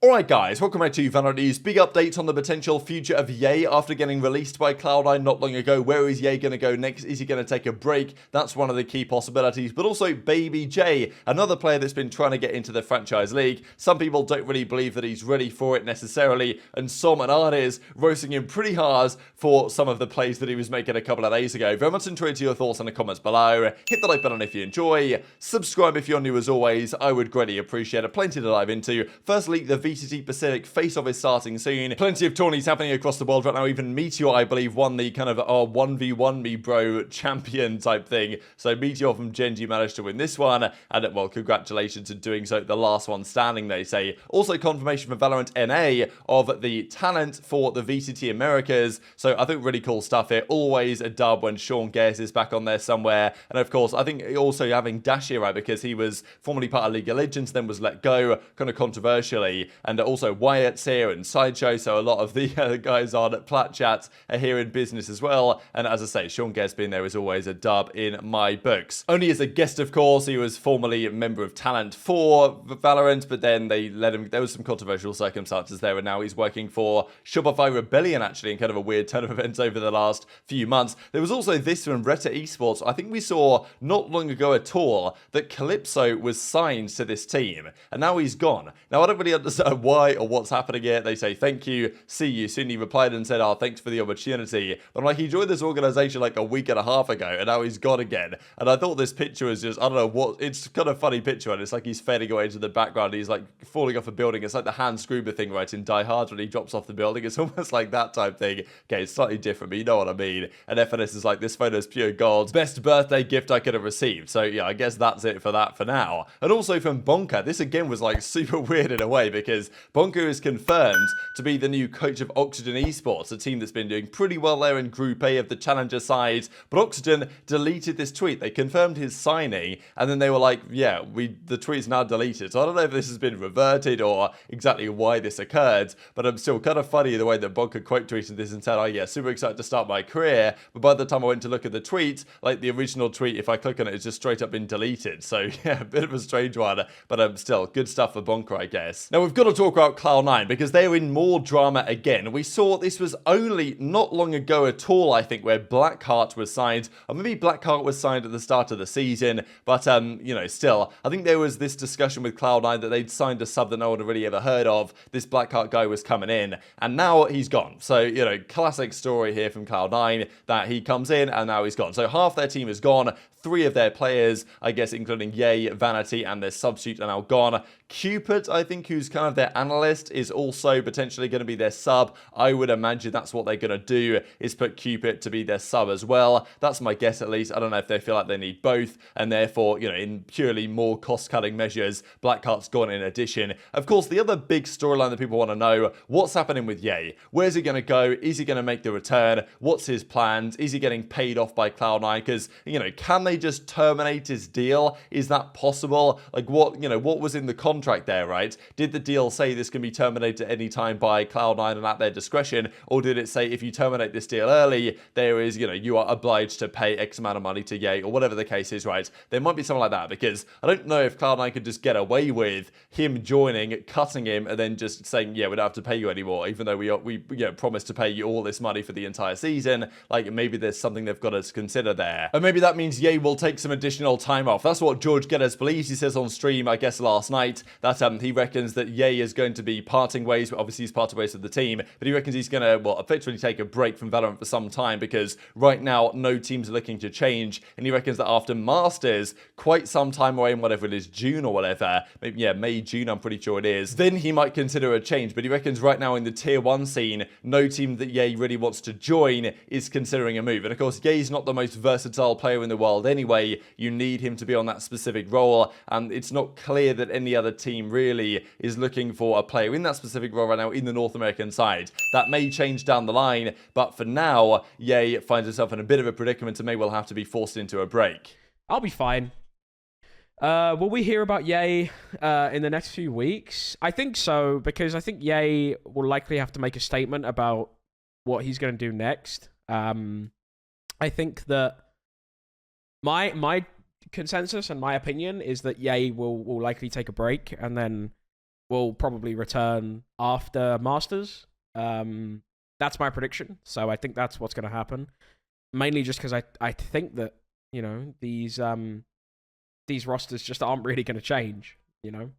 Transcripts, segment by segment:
Alright guys, welcome back to VALORANT News. Big update on the potential future of Ye after getting released by Cloud9 not long ago. Where is Ye going to go next? Is he going to take a break? That's one of the key possibilities. But also BabyJ, another player that's been trying to get into the franchise league. Some people don't really believe that he's ready for it necessarily. And SoM and Ardiis roasting him pretty hard for some of the plays that he was making a couple of days ago. Very much enjoyed your thoughts in the comments below. Hit the like button if you enjoy. Subscribe if you're new as always. I would greatly appreciate it. Plenty to dive into. Firstly, the VCT Pacific face-off is starting soon. Plenty of tourneys happening across the world right now. Even Meteor, I believe, won the kind of 1v1 me bro champion type thing. So Meteor from GenG managed to win this one. And, well, congratulations on doing so. The last one standing, they say. Also, confirmation from VALORANT NA of the talent for the VCT Americas. So I think really cool stuff here. Always a dub when cNed is back on there somewhere. And, of course, I think also having Dash here, right, because he was formerly part of League of Legends, then was let go, kind of controversially. And also Wyatt's here and Sideshow, so a lot of the guys on Plat Chat are here in business as well. And as I say, cNed being there is always a dub in my books. Only as a guest, of course. He was formerly a member of talent for VALORANT, but then they let him, there was some controversial circumstances there, and now he's working for Shopify Rebellion, actually, in kind of a weird turn of events over the last few months. There was also this from Reta Esports. I think we saw not long ago at all that Calypso was signed to this team, and now he's gone. Now, I don't really understand why or what's happening here. They say, thank you, see you soon. He replied and said, oh, thanks for the opportunity. But I'm like, he joined this organization like a week and a half ago, and now he's gone again. And I thought this picture was just, I don't know what, it's kind of a funny picture, and it's like he's fading away into the background. He's like falling off a building. It's like the Hans Gruber thing, right, in Die Hard when he drops off the building. It's almost like that type thing. Okay, it's slightly different, but you know what I mean. And FNS is like, this photo is pure gold. Best birthday gift I could have received. So yeah, I guess that's it for that for now. And also from Bonka, this again was like super weird in a way, because Bonka is confirmed to be the new coach of Oxygen Esports, a team that's been doing pretty well there in Group A of the Challenger side. But Oxygen deleted this tweet. They confirmed his signing, and then they were like, yeah, the tweet's now deleted. So I don't know if this has been reverted or exactly why this occurred, but I'm still kind of funny the way that Bonka quote tweeted this and said, oh yeah, super excited to start my career. But by the time I went to look at the tweet, like the original tweet, if I click on it, it's just straight up been deleted. So yeah, a bit of a strange one, but still good stuff for Bonka, I guess. Now we've got to talk about Cloud9 because they're in more drama again. We saw this was only not long ago at all, I think, where Blackheart was signed, or maybe Blackheart was signed at the start of the season, but you know, still, I think there was this discussion with Cloud9 that they'd signed a sub that no one had really ever heard of. This Blackheart guy was coming in, and now he's gone. So, you know, classic story here from Cloud9 that he comes in and now he's gone. So half their team is gone. 3 of their players, I guess, including Ye, Vanity, and their substitute are now gone. Cupid, I think, who's kind of their analyst, is also potentially going to be their sub. I would imagine that's what they're going to do, is put Cupid to be their sub as well. That's my guess, at least. I don't know if they feel like they need both, and therefore, you know, in purely more cost-cutting measures, Blackheart's gone in addition. Of course, the other big storyline that people want to know, what's happening with Ye? Where's he going to go? Is he going to make the return? What's his plans? Is he getting paid off by Cloud9? Because, you know, can they just terminate his deal? Is that possible? Like, what, you know, what was in the contract there, right? Did the deal say this can be terminated at any time by Cloud9 and at their discretion, or did it say if you terminate this deal early, there is, you know, you are obliged to pay X amount of money to Ye, or whatever the case is, right? There might be something like that, because I don't know if Cloud9 could just get away with him joining, cutting him, and then just saying, yeah, we don't have to pay you anymore, even though we you know, promised to pay you all this money for the entire season. Like, maybe there's something they've got to consider there. And maybe that means Ye will take some additional time off. That's what George Geddes believes. He says on stream, I guess last night, that he reckons that Ye is going to be parting ways. Obviously, he's parted ways with the team, but he reckons he's going to, well, effectively take a break from VALORANT for some time, because right now, no teams are looking to change, and he reckons that after Masters, quite some time away in whatever it is, June or whatever, maybe, yeah, May, June, I'm pretty sure it is, then he might consider a change. But he reckons right now in the tier 1 scene, no team that Ye really wants to join is considering a move. And of course, Ye's not the most versatile player in the world anyway. You need him to be on that specific role, and it's not clear that any other team really is looking for a player in that specific role right now in the North American side. That may change down the line, but for now, Ye finds himself in a bit of a predicament and may well have to be forced into a break. I'll be fine. Will we hear about Ye in the next few weeks? I think so, because I think Ye will likely have to make a statement about what he's going to do next. I think that my consensus and my opinion is that Ye will likely take a break, and then will probably return after Masters. That's my prediction. So I think that's what's going to happen. Mainly just because I think that, you know, these rosters just aren't really going to change, you know?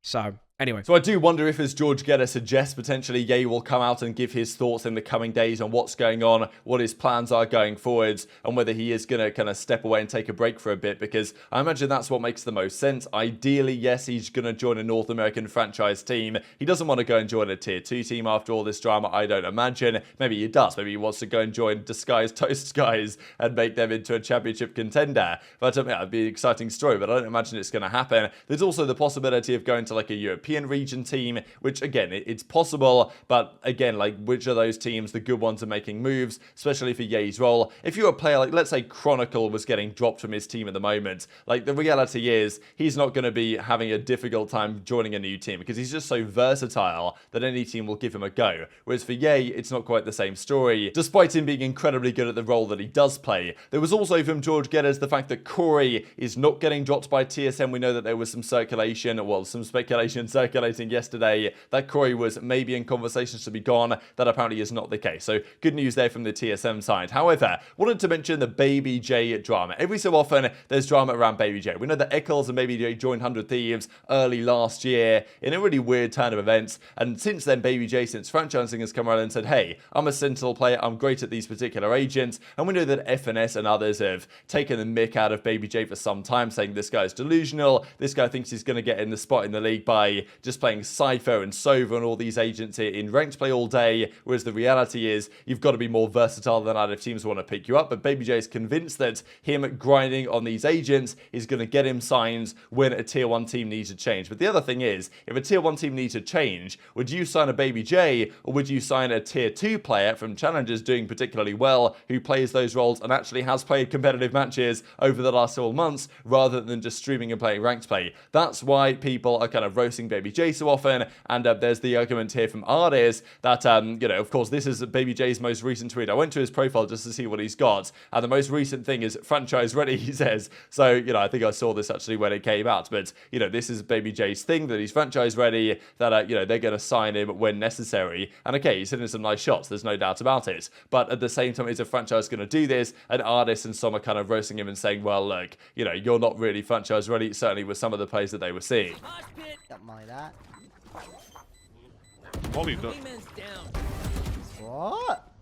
So, anyway. So I do wonder if, as George Geddes suggests, potentially Ye will come out and give his thoughts in the coming days on what's going on, what his plans are going forwards, and whether he is going to kind of step away and take a break for a bit, because I imagine that's what makes the most sense. Ideally, yes, he's going to join a North American franchise team. He doesn't want to go and join a Tier 2 team after all this drama, I don't imagine. Maybe he does. Maybe he wants to go and join Disguised Toast Guys and make them into a championship contender. But yeah, it'd be an exciting story, but I don't imagine it's going to happen. There's also the possibility of going to like a European region team, which again, it's possible, but again, like, which of those teams, the good ones, are making moves, especially for Ye's role? If you're a player like, let's say Chronicle was getting dropped from his team at the moment, like, the reality is he's not going to be having a difficult time joining a new team because he's just so versatile that any team will give him a go. Whereas for Ye, it's not quite the same story, despite him being incredibly good at the role that he does play. There was also from George Geddes the fact that Corey is not getting dropped by TSM. We know that there was some circulation, well, some speculation circulating yesterday that Corey was maybe in conversations to be gone. That apparently is not the case. So good news there from the TSM side. However, wanted to mention the BabyJ drama. Every so often, there's drama around BabyJ. We know that Eccles and BabyJ joined 100 Thieves early last year in a really weird turn of events. And since then, BabyJ, since franchising, has come around and said, hey, I'm a Sentinel player. I'm great at these particular agents. And we know that FNS and others have taken the mick out of BabyJ for some time, saying this guy's delusional. This guy thinks he's going to get in the spot in the league by just playing Cypher and Sova and all these agents here in ranked play all day, whereas the reality is you've got to be more versatile than that if teams want to pick you up. But BabyJ is convinced that him grinding on these agents is going to get him signs when a tier 1 team needs a change. But the other thing is, if a tier 1 team needs a change, would you sign a BabyJ or would you sign a tier 2 player from Challengers doing particularly well who plays those roles and actually has played competitive matches over the last several months rather than just streaming and playing ranked play? That's why people are kind of roasting BabyJ so often. And there's the argument here from Ardiis that, you know, of course, this is BabyJ's most recent tweet. I went to his profile just to see what he's got, and the most recent thing is franchise ready, he says. So, you know, I think I saw this actually when it came out, but, you know, this is BabyJ's thing, that he's franchise ready, that, you know, they're going to sign him when necessary. And okay, he's hitting some nice shots, there's no doubt about it. But at the same time, is a franchise going to do this? And Ardiis and some are kind of roasting him and saying, well, look, you know, you're not really franchise ready, certainly with some of the plays that they were seeing. Something like that. What?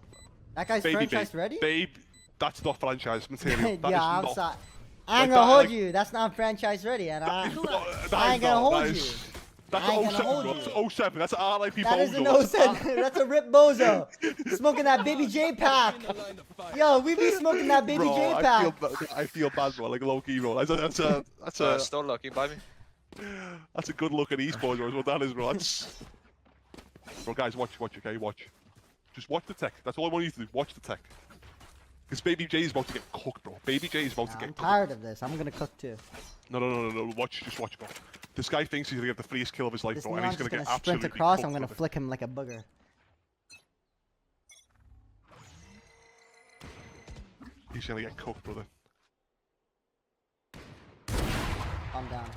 That guy's franchise ready? Babe, that's not franchise material. That yeah, I'm not. sorry. I ain't gonna hold you. That's not franchise ready, and I ain't gonna hold you. That's I ain't 07, gonna hold bro. you. That's 07. That's an RIP That is an Bozo. 07. That's a rip bozo. Smoking that BabyJ pack. Yo, we be smoking that BabyJ Bro, pack. I feel bad, bro. Like a low-key, bro. That's a still looking, baby. That's a good look at esports, bro. Is what that is, bro. Bro, guys, watch, okay? Watch. Just watch the tech. That's all I want you to do. Watch the tech. Because BabyJ is about to get cooked, bro. BabyJ is about to get cooked. I'm tired of this. I'm gonna cook too. No. Watch, just watch, bro. This guy thinks he's gonna get the freest kill of his life, This bro, and neon's he's gonna just get gonna sprint absolutely across. cooked I'm gonna with it. flick him like a booger. He's gonna get cooked, brother. I'm down.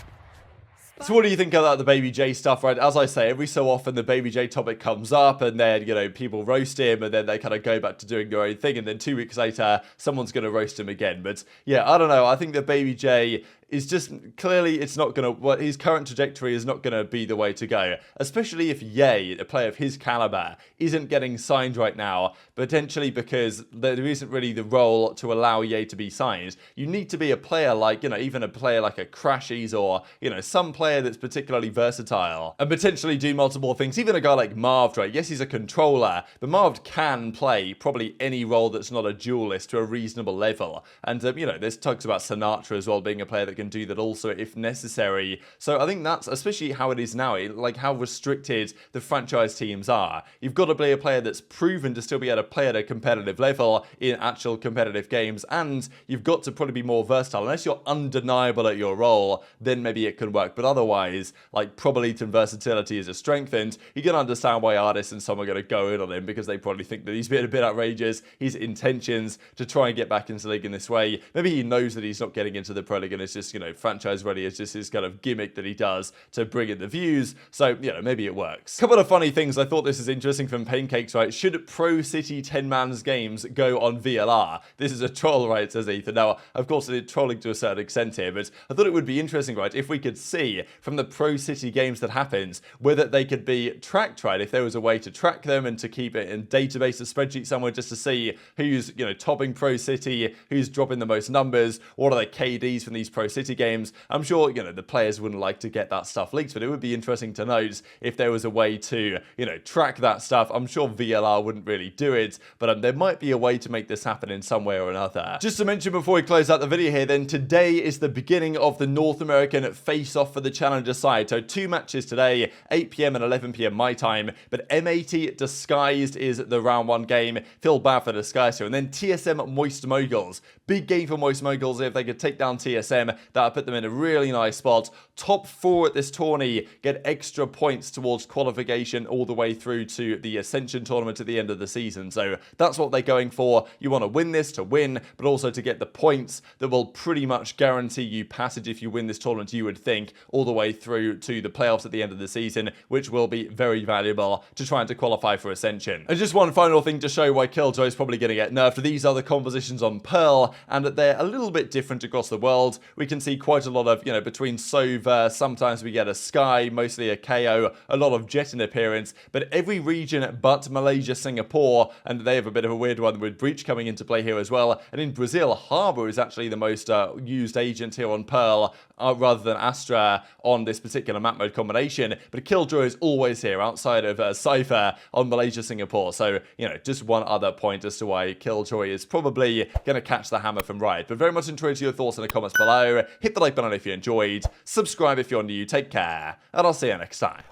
So what do you think about the BabyJ stuff, right? As I say, every so often the BabyJ topic comes up and then, you know, people roast him and then they kind of go back to doing their own thing and then 2 weeks later, someone's going to roast him again. But yeah, I don't know. I think that BabyJ is just, clearly it's not going to, his current trajectory is not going to be the way to go. Especially if Ye, a player of his caliber, isn't getting signed right now, potentially because there isn't really the role to allow Ye to be signed. You need to be a player like, you know, even a player like a Crashies or, you know, some player that's particularly versatile and potentially do multiple things. Even a guy like Marv, right? Yes, he's a controller, but Marv can play probably any role that's not a duelist to a reasonable level. And, you know, there's talks about Sinatraa as well being a player that can do that also if necessary. So I think that's especially how it is now, like how restricted the franchise teams are. You've got to be a player that's proven to still be able to play at a competitive level in actual competitive games, and you've got to probably be more versatile. Unless you're undeniable at your role, then maybe it can work. But otherwise, like, probably and versatility is a strength, and you can understand why Ardiis and some are going to go in on him because they probably think that he's been a bit outrageous. His intentions to try and get back into the league in this way. Maybe he knows that he's not getting into the Pro League and is just just, you know, franchise ready. It's just his kind of gimmick that he does to bring in the views. So, you know, maybe it works. Couple of funny things. I thought this is interesting from Pancakes, right? Should Pro City 10-man's games go on VLR? This is a troll, right, says Ethan. Now, of course, it's trolling to a certain extent here, but I thought it would be interesting, right, if we could see from the Pro City games that happens, whether they could be tracked, right? If there was a way to track them and to keep it in database, a spreadsheet somewhere, just to see who's, you know, topping Pro City, who's dropping the most numbers, what are the KDs from these Pro City games. I'm sure, you know, the players wouldn't like to get that stuff leaked, but it would be interesting to note if there was a way to, you know, track that stuff. I'm sure VLR wouldn't really do it, but there might be a way to make this happen in some way or another. Just to mention before we close out the video here, then today is the beginning of the North American face-off for the Challenger side. So 2 matches today, 8 p.m. and 11 p.m. my time, but M80 Disguised is the round 1 game. Feel bad for Disguised here. And then TSM Moist Moguls. Big game for Moist Moguls. If they could take down TSM, that would put them in a really nice spot. Top 4 at this tourney get extra points towards qualification all the way through to the Ascension tournament at the end of the season. So that's what they're going for. You want to win this to win, but also to get the points that will pretty much guarantee you passage if you win this tournament, you would think, all the way through to the playoffs at the end of the season, which will be very valuable to trying to qualify for Ascension. And just one final thing to show why Killjoy is probably going to get nerfed. These are the compositions on Pearl, and they're a little bit different across the world. We can see quite a lot of, you know, between Sova, sometimes we get a Sky, mostly a KO, a lot of Jet in appearance, but every region but Malaysia, Singapore, and they have a bit of a weird one with Breach coming into play here as well. And in Brazil, Harbor is actually the most used agent here on Pearl, rather than Astra on this particular map mode combination. But Killjoy is always here outside of Cypher on Malaysia, Singapore. So, you know, just one other point as to why Killjoy is probably going to catch the hammer from Riot. But very much enjoyed your thoughts in the comments below. Hit the like button if you enjoyed. Subscribe if you're new. Take care. And I'll see you next time.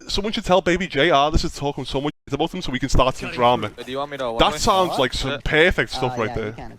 Someone should tell BabyJ Ardiis is talking so much about them so we can start some drama. Do you want me to That sounds like some perfect stuff right there.